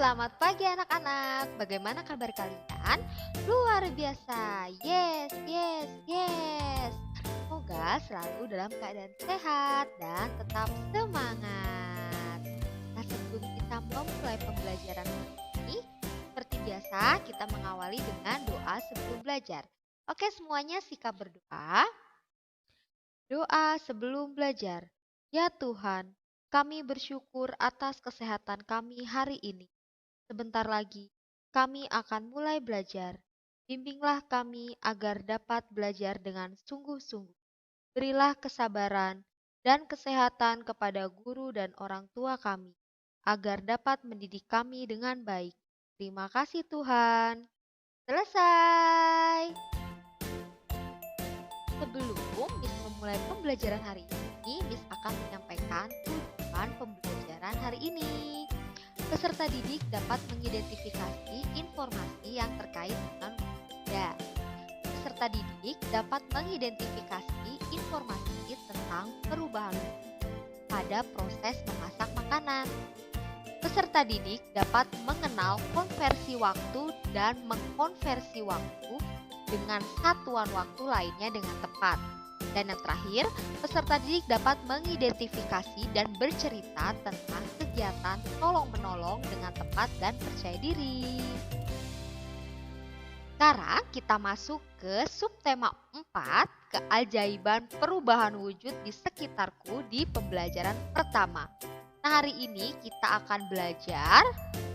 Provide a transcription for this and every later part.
Selamat pagi anak-anak. Bagaimana kabar kalian? Luar biasa. Yes, yes, yes. Semoga selalu dalam keadaan sehat dan tetap semangat. Nah, sebelum kita memulai pembelajaran hari ini, seperti biasa kita mengawali dengan doa sebelum belajar. Oke, semuanya sikap berdoa. Doa sebelum belajar. Ya Tuhan, kami bersyukur atas kesehatan kami hari ini. Sebentar lagi, kami akan mulai belajar. Bimbinglah kami agar dapat belajar dengan sungguh-sungguh. Berilah kesabaran dan kesehatan kepada guru dan orang tua kami, agar dapat mendidik kami dengan baik. Terima kasih Tuhan. Selesai. Sebelum Miss memulai pembelajaran hari ini, Miss akan menyampaikan tujuan pembelajaran hari ini. Peserta didik dapat mengidentifikasi informasi yang terkait dengan benda. Peserta didik dapat mengidentifikasi informasi tentang perubahan pada proses memasak makanan. Peserta didik dapat mengenal konversi waktu dan mengkonversi waktu dengan satuan waktu lainnya dengan tepat. Dan yang terakhir, peserta didik dapat mengidentifikasi dan bercerita tentang kegiatan tolong-menolong dengan tepat dan percaya diri. Sekarang kita masuk ke subtema 4, keajaiban perubahan wujud di sekitarku di pembelajaran pertama. Nah, hari ini kita akan belajar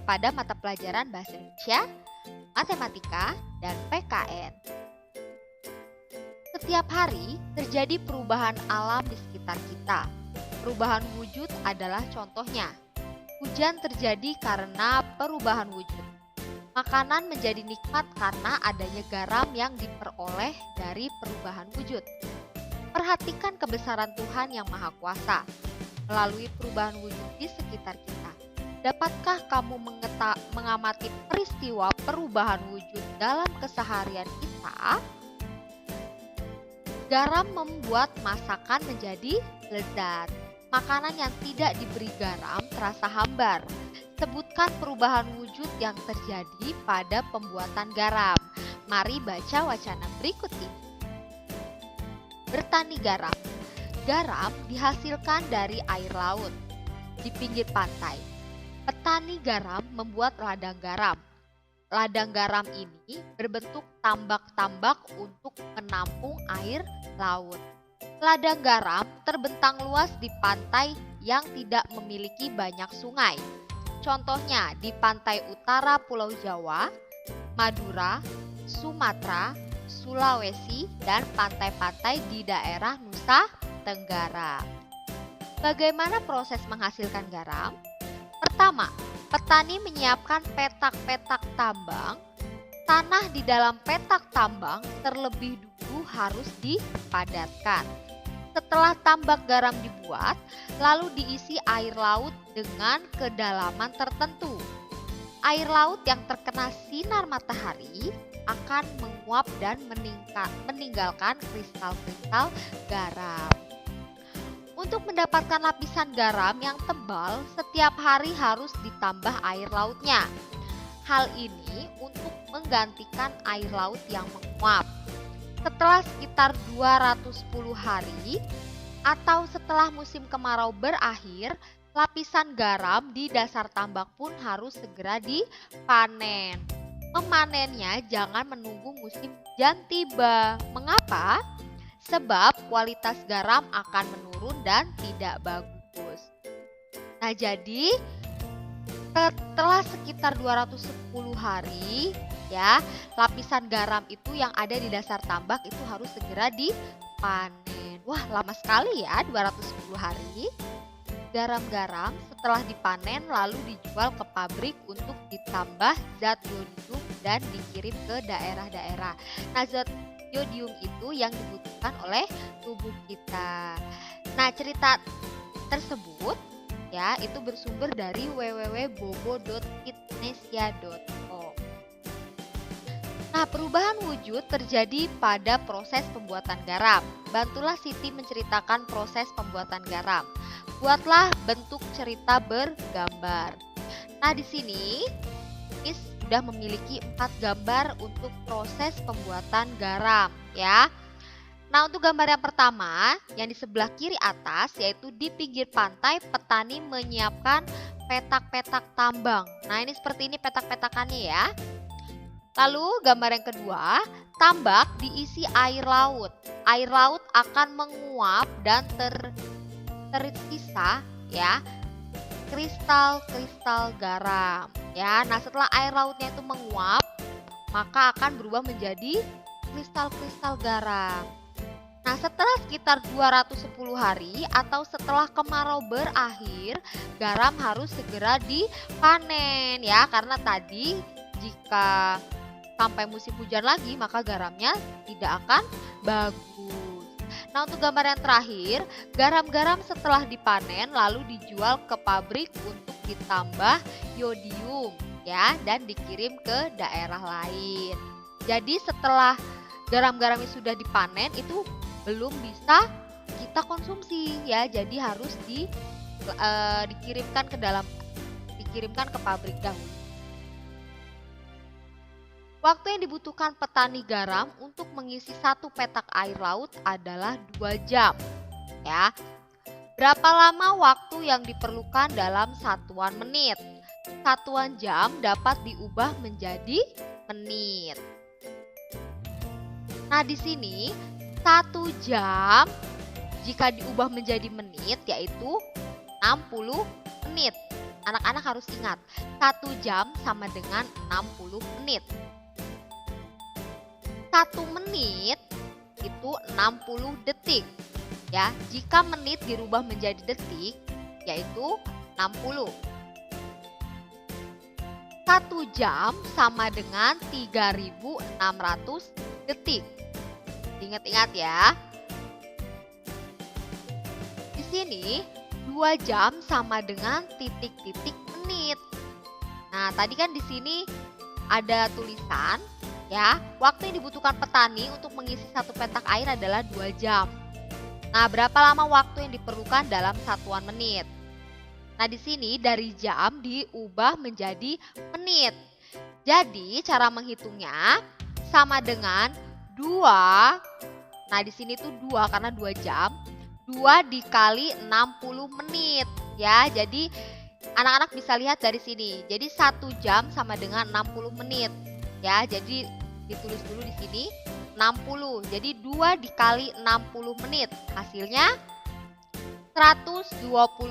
pada mata pelajaran Bahasa Indonesia, Matematika, dan PKN. Setiap hari terjadi perubahan alam di sekitar kita. Perubahan wujud adalah contohnya. Hujan terjadi karena perubahan wujud. Makanan menjadi nikmat karena adanya garam yang diperoleh dari perubahan wujud. Perhatikan kebesaran Tuhan yang Maha Kuasa melalui perubahan wujud di sekitar kita. Dapatkah kamu mengamati peristiwa perubahan wujud dalam keseharian kita? Garam membuat masakan menjadi lezat. Makanan yang tidak diberi garam terasa hambar. Sebutkan perubahan wujud yang terjadi pada pembuatan garam. Mari baca wacana berikut ini. Bertani garam. Garam dihasilkan dari air laut di pinggir pantai. Petani garam membuat ladang garam. Ladang garam ini berbentuk tambak-tambak untuk menampung air laut. Ladang garam terbentang luas di pantai yang tidak memiliki banyak sungai. Contohnya di pantai utara Pulau Jawa, Madura, Sumatera, Sulawesi, dan pantai-pantai di daerah Nusa Tenggara. Bagaimana proses menghasilkan garam? Pertama, petani menyiapkan petak-petak tambang. Tanah di dalam petak tambang terlebih dulu harus dipadatkan. Setelah tambak garam dibuat, lalu diisi air laut dengan kedalaman tertentu. Air laut yang terkena sinar matahari akan menguap dan meninggalkan kristal-kristal garam. Untuk mendapatkan lapisan garam yang tebal, setiap hari harus ditambah air lautnya. Hal ini untuk menggantikan air laut yang menguap. Setelah sekitar 210 hari atau setelah musim kemarau berakhir, lapisan garam di dasar tambak pun harus segera dipanen. Memanennya jangan menunggu musim hujan tiba. Mengapa? Sebab kualitas garam akan menurun dan tidak bagus. Nah, jadi setelah sekitar 210 hari ya, lapisan garam itu yang ada di dasar tambak itu harus segera dipanen. Wah, lama sekali ya 210 hari. Garam-garam setelah dipanen lalu dijual ke pabrik untuk ditambah zat yodium dan dikirim ke daerah-daerah. Nah, zat yodium itu yang dibutuhkan oleh tubuh kita. Nah, cerita tersebut ya itu bersumber dari www.bobo.fitnessia.com. Nah, perubahan wujud terjadi pada proses pembuatan garam. Bantulah Siti menceritakan proses pembuatan garam. Buatlah bentuk cerita bergambar. Nah, di sini Miss sudah memiliki 4 gambar untuk proses pembuatan garam ya. Nah, untuk gambar yang pertama yang di sebelah kiri atas, yaitu di pinggir pantai petani menyiapkan petak-petak tambang. Nah, ini seperti ini petak-petakannya ya. Lalu gambar yang kedua, tambak diisi air laut. Air laut akan menguap dan tersisa ya kristal-kristal garam ya. Nah, setelah air lautnya itu menguap, maka akan berubah menjadi kristal-kristal garam. Nah, setelah sekitar 210 hari atau setelah kemarau berakhir, garam harus segera dipanen ya, karena tadi jika sampai musim hujan lagi maka garamnya tidak akan bagus. Nah, untuk gambar yang terakhir, garam-garam setelah dipanen lalu dijual ke pabrik untuk ditambah yodium ya dan dikirim ke daerah lain. Jadi setelah garam-garamnya sudah dipanen itu belum bisa kita konsumsi ya, jadi harus dikirimkan ke pabrik dahulu. Waktu yang dibutuhkan petani garam untuk mengisi 1 petak air laut adalah 2 jam ya. Berapa lama waktu yang diperlukan dalam satuan menit? Satuan jam dapat diubah menjadi menit. Nah, di sini 1 jam jika diubah menjadi menit yaitu 60 menit. Anak-anak harus ingat, 1 jam sama dengan 60 menit. 1 menit itu 60 detik. Ya, jika menit dirubah menjadi detik yaitu 60. 1 jam sama dengan 3.600 detik. Ingat-ingat ya. Di sini 2 jam sama dengan titik-titik menit. Nah, tadi kan di sini ada tulisan ya, waktu yang dibutuhkan petani untuk mengisi 1 petak air adalah 2 jam. Nah, berapa lama waktu yang diperlukan dalam satuan menit? Nah, di sini dari jam diubah menjadi menit. Jadi, cara menghitungnya sama dengan 2. Nah, di sini tuh 2 karena 2 jam. 2 dikali 60 menit ya. Jadi anak-anak bisa lihat dari sini. Jadi 1 jam sama dengan 60 menit ya. Jadi ditulis dulu di sini 60. Jadi 2 dikali 60 menit. Hasilnya 120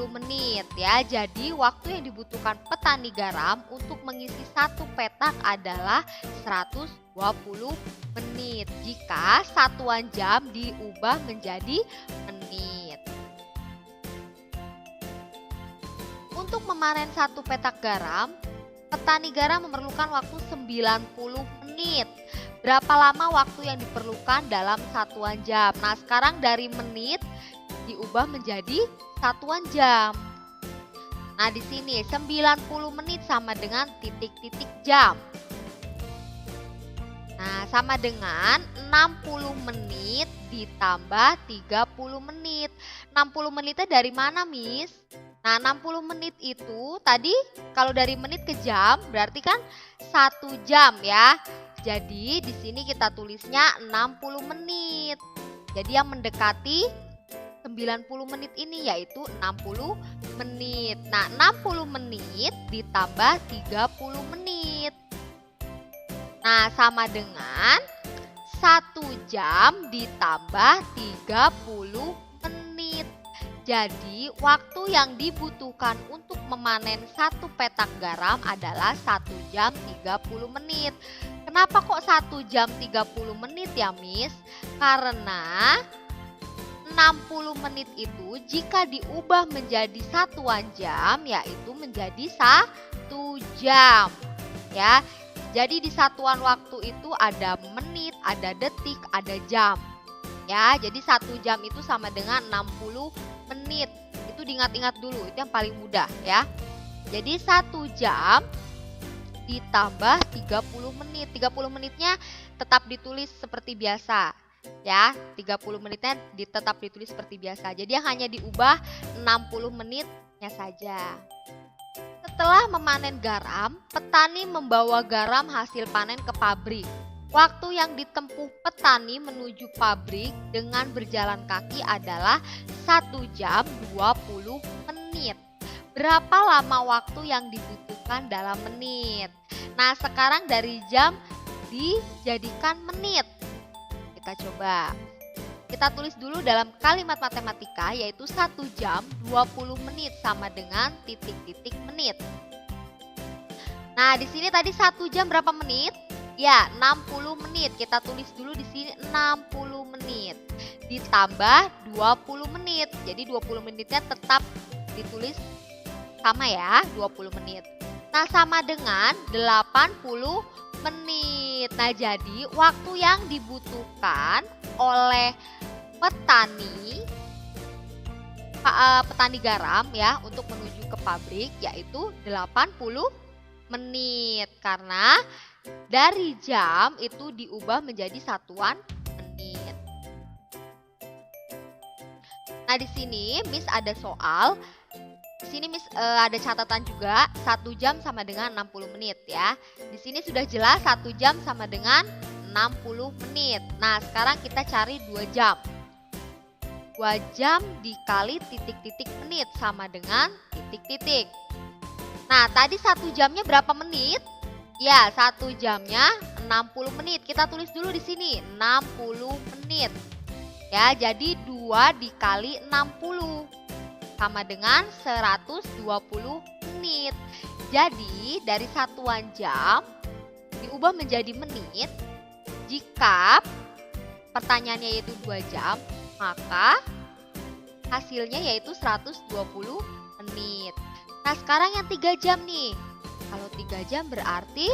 menit ya. Jadi waktu yang dibutuhkan petani garam untuk mengisi 1 petak adalah 120 menit jika satuan jam diubah menjadi menit. Untuk memanen 1 petak garam, petani garam memerlukan waktu 90 menit. Berapa lama waktu yang diperlukan dalam satuan jam? Nah, sekarang dari menit diubah menjadi satuan jam. Nah, di sini 90 menit sama dengan titik-titik jam. Nah, sama dengan 60 menit ditambah 30 menit. 60 menitnya dari mana, Miss? Nah, 60 menit itu tadi kalau dari menit ke jam berarti kan 1 jam ya. Jadi di sini kita tulisnya 60 menit. Jadi yang mendekati 90 menit ini yaitu 60 menit. Nah, 60 menit ditambah 30 menit. Nah, sama dengan 1 jam ditambah 30 menit. Jadi, waktu yang dibutuhkan untuk memanen 1 petak garam adalah 1 jam 30 menit. Kenapa kok 1 jam 30 menit ya, Miss? Karena 60 menit itu jika diubah menjadi satuan jam yaitu menjadi 1 jam. Ya. Jadi di satuan waktu itu ada menit, ada detik, ada jam. Ya, jadi 1 jam itu sama dengan 60 menit. Itu diingat-ingat dulu, itu yang paling mudah ya. Jadi 1 jam ditambah 30 menit. 30 menitnya tetap ditulis seperti biasa. Ya, 30 menitnya tetap ditulis seperti biasa. Jadi yang hanya diubah 60 menitnya saja. Setelah memanen garam, petani membawa garam hasil panen ke pabrik. Waktu yang ditempuh petani menuju pabrik dengan berjalan kaki adalah 1 jam 20 menit. Berapa lama waktu yang dibutuhkan dalam menit? Nah, sekarang dari jam dijadikan menit. Kita coba. Kita tulis dulu dalam kalimat matematika, yaitu 1 jam 20 menit sama dengan titik-titik menit. Nah, di sini tadi 1 jam berapa menit? Ya, 60 menit. Kita tulis dulu di sini 60 menit. Ditambah 20 menit. Jadi 20 menitnya tetap ditulis sama ya, 20 menit. Nah, sama dengan 80 menit. Nah, jadi waktu yang dibutuhkan oleh petani garam ya untuk menuju ke pabrik yaitu 80 menit, karena dari jam itu diubah menjadi satuan menit. Nah, di sini Miss ada soal. Di sini Miss ada catatan juga, 1 jam sama dengan 60 menit ya. Di sini sudah jelas 1 jam sama dengan 60 menit. Nah, sekarang kita cari 2 jam. 2 jam dikali titik-titik menit sama dengan titik-titik. Nah, tadi 1 jamnya berapa menit? Ya, 1 jamnya 60 menit. Kita tulis dulu di sini 60 menit. Ya, jadi 2 dikali 60 sama dengan 120 menit. Jadi, dari satuan jam diubah menjadi menit. Jika pertanyaannya yaitu 2 jam, maka hasilnya yaitu 120 menit. Nah, sekarang yang 3 jam nih. Kalau 3 jam berarti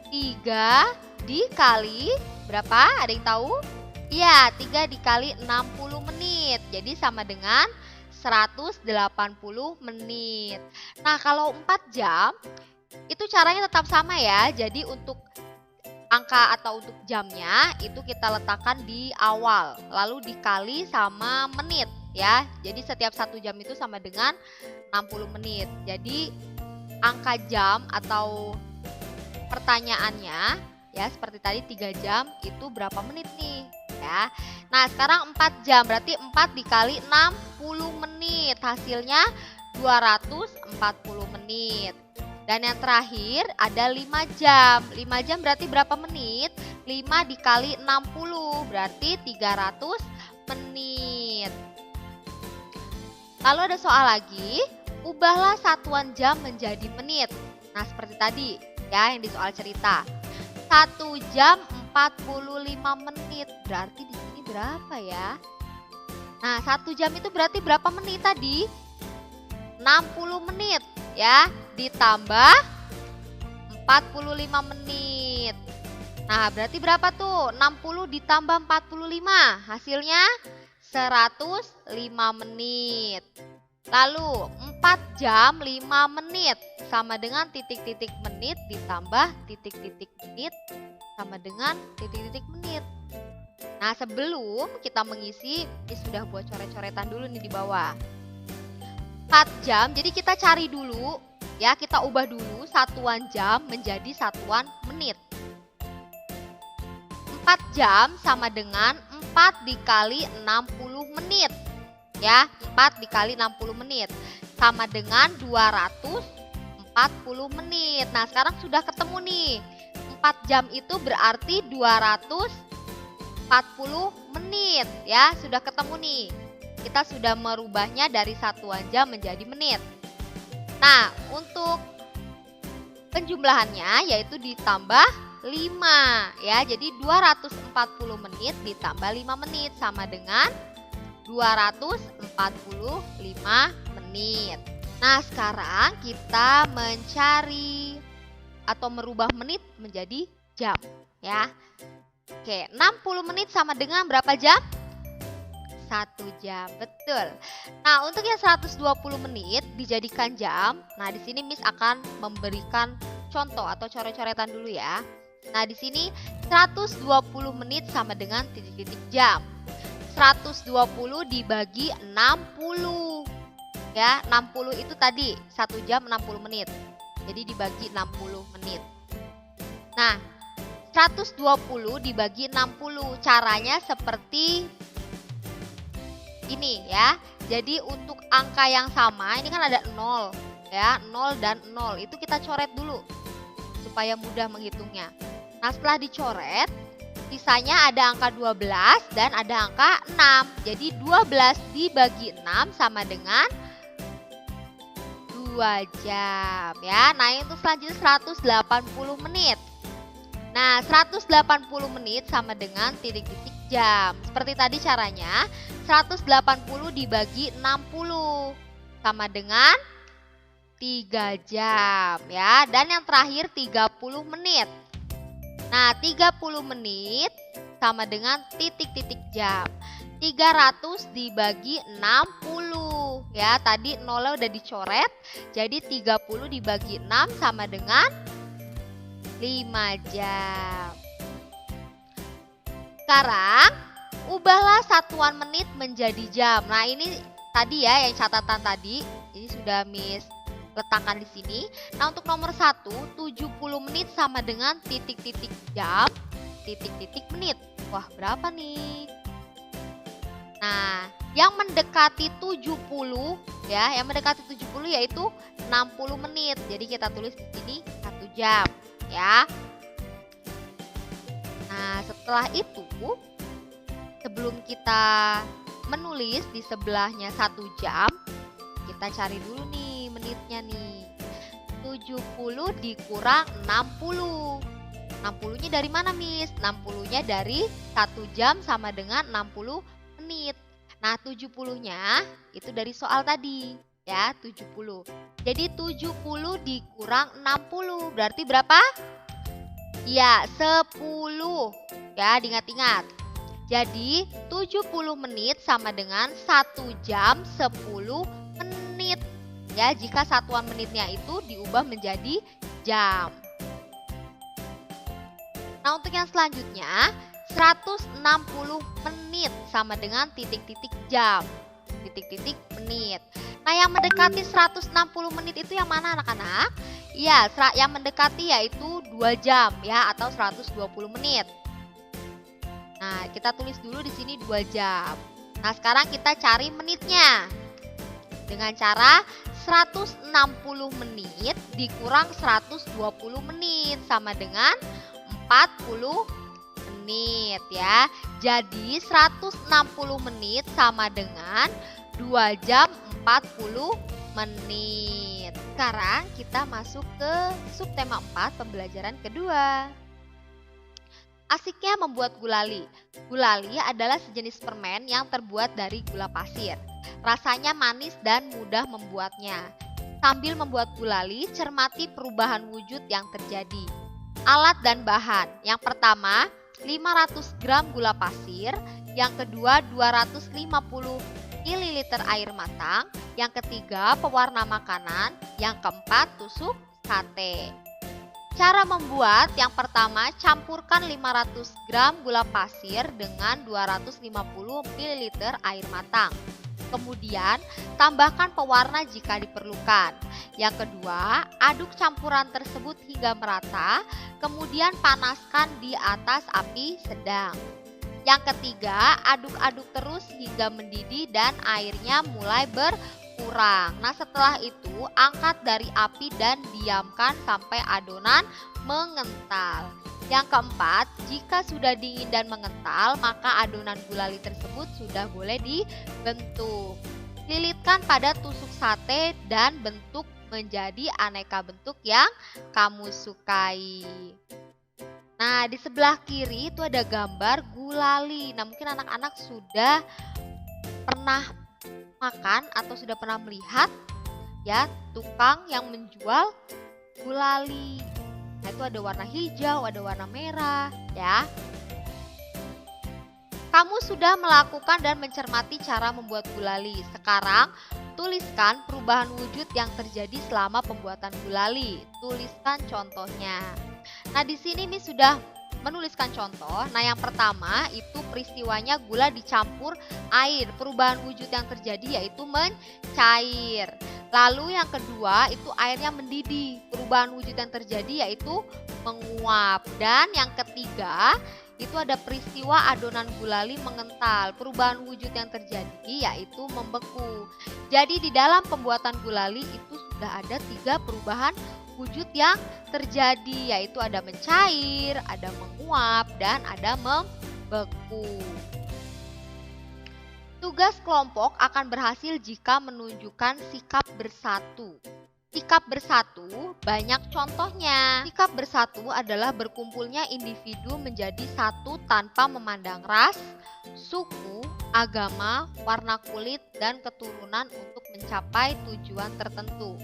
3 dikali berapa? Ada yang tahu? Iya, 3 dikali 60 menit. Jadi sama dengan 180 menit. Nah, kalau 4 jam itu caranya tetap sama ya. Jadi untuk angka atau untuk jamnya itu kita letakkan di awal, lalu dikali sama menit ya. Jadi setiap 1 jam itu sama dengan 60 menit. Jadi angka jam atau pertanyaannya ya seperti tadi 3 jam itu berapa menit nih ya. Nah, sekarang 4 jam berarti 4 dikali 60 menit, hasilnya 240 menit. Dan yang terakhir ada 5 jam. 5 jam berarti berapa menit? 5 dikali 60 berarti 300 menit. Lalu ada soal lagi, ubahlah satuan jam menjadi menit. Nah, seperti tadi ya yang di soal cerita. 1 jam 45 menit. Berarti di sini berapa ya? Nah, 1 jam itu berarti berapa menit tadi? 60 menit ya, ditambah 45 menit. Nah, berarti berapa tuh? 60 ditambah 45, hasilnya 105 menit. Lalu 4 jam 5 menit sama dengan titik-titik menit ditambah titik-titik menit sama dengan titik-titik menit. Nah, sebelum kita mengisi, ini sudah buat coret-coretan dulu nih di bawah. 4 jam, jadi kita cari dulu ya, kita ubah dulu satuan jam menjadi satuan menit. 4 jam sama dengan 4 dikali 60 menit ya, 4 dikali 60 menit sama dengan 240 menit. Nah, sekarang sudah ketemu nih, 4 jam itu berarti 240 menit ya, sudah ketemu nih. Kita sudah merubahnya dari satuan jam menjadi menit. Nah, untuk penjumlahannya yaitu ditambah 5 ya. Jadi 240 menit ditambah 5 menit sama dengan 245 menit. Nah, sekarang kita mencari atau merubah menit menjadi jam ya. Oke, 60 menit sama dengan berapa jam? 1 jam, betul. Nah, untuk yang 120 menit dijadikan jam. Nah, di sini Miss akan memberikan contoh atau coret-coretan dulu ya. Nah, di sini 120 menit sama dengan titik-titik jam. 120 dibagi 60. Ya, 60 itu tadi 1 jam 60 menit. Jadi dibagi 60 menit. Nah, 120 dibagi 60. Caranya seperti ini ya. Jadi untuk angka yang sama, ini kan ada 0 ya, 0 dan 0. Itu kita coret dulu supaya mudah menghitungnya. Nah, setelah dicoret, sisanya ada angka 12 dan ada angka 6. Jadi 12 dibagi 6 sama dengan 2 jam ya. Nah, itu selanjutnya 180 menit. Nah, 180 menit sama dengan titik-titik jam. Seperti tadi caranya, 180 dibagi 60 sama dengan 3 jam ya. Dan yang terakhir 30 menit. Nah, 30 menit sama dengan titik-titik jam. 300 dibagi 60 ya. Tadi 0 udah dicoret. Jadi 30 dibagi 6 sama dengan 5 jam. Sekarang ubahlah satuan menit menjadi jam. Nah, ini tadi ya yang catatan tadi. Ini sudah Miss letakkan di sini. Nah, untuk nomor 1, 70 menit sama dengan titik-titik jam, titik-titik menit. Wah, berapa nih? Nah, yang mendekati 70 ya, yang mendekati 70 yaitu 60 menit. Jadi kita tulis di sini 1 jam ya. Nah, setelah itu sebelum kita menulis di sebelahnya 1 jam, kita cari dulu nih menitnya nih. 70 dikurang 60. 60-nya dari mana, Miss? 60-nya dari 1 jam sama dengan 60 menit. Nah, 70-nya itu dari soal tadi ya, 70. Jadi 70 dikurang 60 berarti berapa? Ya, 10. Ya, diingat-ingat. Jadi 70 menit sama dengan 1 jam 10 menit. Ya, jika satuan menitnya itu diubah menjadi jam. Nah, untuk yang selanjutnya 160 menit sama dengan titik-titik jam. Titik-titik menit. Nah, yang mendekati 160 menit itu yang mana, anak-anak? Iya, yang mendekati yaitu 2 jam ya, atau 120 menit. Nah, kita tulis dulu di sini 2 jam. Nah, sekarang kita cari menitnya. Dengan cara 160 menit dikurang 120 menit sama dengan 40 menit ya. Jadi 160 menit sama dengan 2 jam 40 menit. Sekarang kita masuk ke subtema 4 pembelajaran kedua. Asiknya membuat gulali. Gulali adalah sejenis permen yang terbuat dari gula pasir. Rasanya manis dan mudah membuatnya. Sambil membuat gulali, cermati perubahan wujud yang terjadi. Alat dan bahan. Yang pertama, 500 gram gula pasir. Yang kedua, 250 ml air matang. Yang ketiga, pewarna makanan. Yang keempat, tusuk sate. Cara membuat, yang pertama, campurkan 500 gram gula pasir dengan 250 ml air matang. Kemudian, tambahkan pewarna jika diperlukan. Yang kedua, aduk campuran tersebut hingga merata, kemudian panaskan di atas api sedang. Yang ketiga, aduk-aduk terus hingga mendidih dan airnya mulai berkurang. Nah, setelah itu angkat dari api dan diamkan sampai adonan mengental. Yang keempat, jika sudah dingin dan mengental, maka adonan gulali tersebut sudah boleh dibentuk. Lilitkan pada tusuk sate dan bentuk menjadi aneka bentuk yang kamu sukai. Nah, di sebelah kiri itu ada gambar gulali. Nah, mungkin anak-anak sudah pernah makan atau sudah pernah melihat ya tukang yang menjual gulali. Nah, itu ada warna hijau, ada warna merah ya. Kamu sudah melakukan dan mencermati cara membuat gulali. Sekarang tuliskan perubahan wujud yang terjadi selama pembuatan gulali. Tuliskan contohnya. Nah, di sini Miss sudah menuliskan contoh. Nah, yang pertama itu peristiwanya gula dicampur air. Perubahan wujud yang terjadi yaitu mencair. Lalu yang kedua itu airnya mendidih. Perubahan wujud yang terjadi yaitu menguap. Dan yang ketiga itu ada peristiwa adonan gulali mengental. Perubahan wujud yang terjadi yaitu membeku. Jadi di dalam pembuatan gulali itu sudah ada 3 perubahan wujud yang terjadi, yaitu ada mencair, ada menguap, dan ada membeku. Tugas kelompok akan berhasil jika menunjukkan sikap bersatu. Sikap bersatu banyak contohnya. Sikap bersatu adalah berkumpulnya individu menjadi satu tanpa memandang ras, suku, agama, warna kulit, dan keturunan untuk mencapai tujuan tertentu.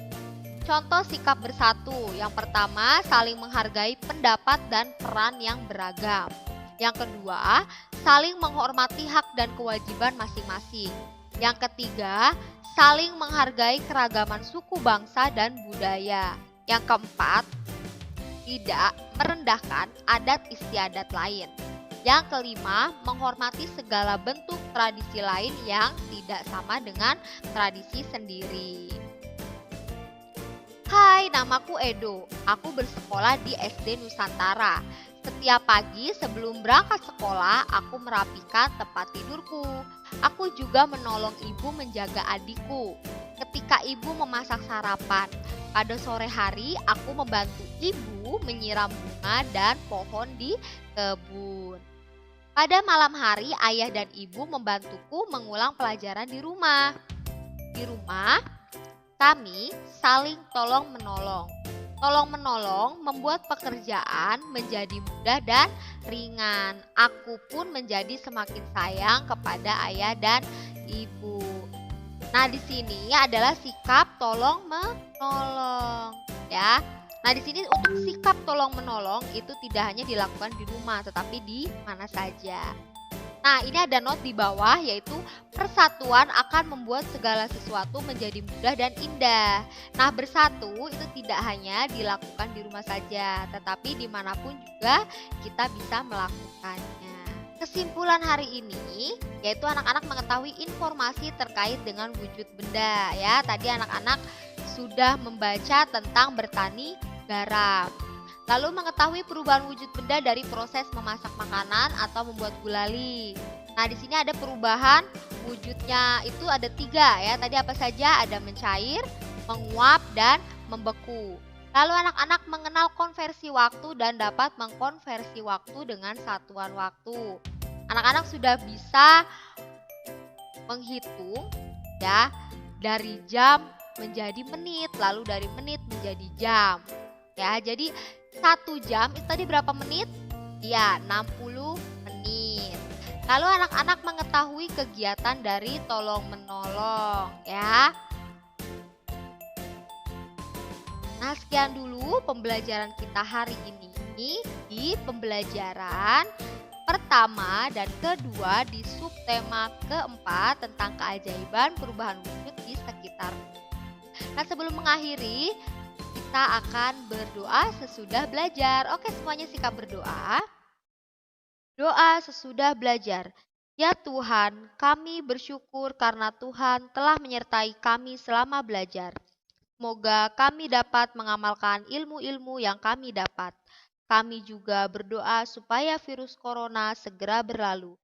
Contoh sikap bersatu. Yang pertama, saling menghargai pendapat dan peran yang beragam. Yang kedua, saling menghormati hak dan kewajiban masing-masing. Yang ketiga, saling menghargai keragaman suku, bangsa, dan budaya. Yang keempat, tidak merendahkan adat istiadat lain. Yang kelima, menghormati segala bentuk tradisi lain yang tidak sama dengan tradisi sendiri. Hai, namaku Edo. Aku bersekolah di SD Nusantara. Setiap pagi sebelum berangkat sekolah, aku merapikan tempat tidurku. Aku juga menolong ibu menjaga adikku. Ketika ibu memasak sarapan, pada sore hari aku membantu ibu menyiram bunga dan pohon di kebun. Pada malam hari, ayah dan ibu membantuku mengulang pelajaran di rumah. Di rumah, kami saling tolong-menolong. Tolong-menolong membuat pekerjaan menjadi mudah dan ringan. Aku pun menjadi semakin sayang kepada ayah dan ibu. Nah, di sini adalah sikap tolong-menolong, ya. Nah, di sini untuk sikap tolong-menolong itu tidak hanya dilakukan di rumah, tetapi di mana saja. Nah, ini ada note di bawah, yaitu persatuan akan membuat segala sesuatu menjadi mudah dan indah. Nah, bersatu itu tidak hanya dilakukan di rumah saja, tetapi dimanapun juga kita bisa melakukannya. Kesimpulan hari ini yaitu anak-anak mengetahui informasi terkait dengan wujud benda, ya. Tadi anak-anak sudah membaca tentang bertani garam. Lalu mengetahui perubahan wujud benda dari proses memasak makanan atau membuat gulali. Nah, di sini ada perubahan wujudnya itu ada 3, ya. Tadi apa saja? Ada mencair, menguap, dan membeku. Lalu anak-anak mengenal konversi waktu dan dapat mengkonversi waktu dengan satuan waktu. Anak-anak sudah bisa menghitung, ya, dari jam menjadi menit, lalu dari menit menjadi jam. Ya, jadi 1 jam itu tadi berapa menit? Ya, 60 menit. Lalu anak-anak mengetahui kegiatan dari tolong-menolong, ya. Nah, sekian dulu pembelajaran kita hari ini di pembelajaran pertama dan kedua di subtema keempat tentang keajaiban perubahan wujud di sekitarmu. Nah, sebelum mengakhiri, kita akan berdoa sesudah belajar. Oke, semuanya sikap berdoa. Doa sesudah belajar. Ya Tuhan, kami bersyukur karena Tuhan telah menyertai kami selama belajar. Semoga kami dapat mengamalkan ilmu-ilmu yang kami dapat. Kami juga berdoa supaya virus corona segera berlalu,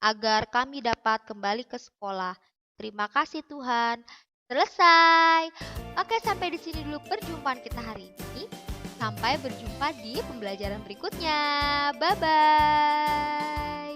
agar kami dapat kembali ke sekolah. Terima kasih Tuhan. Selesai. Oke, sampai di sini dulu perjumpaan kita hari ini. Sampai berjumpa di pembelajaran berikutnya. Bye-bye.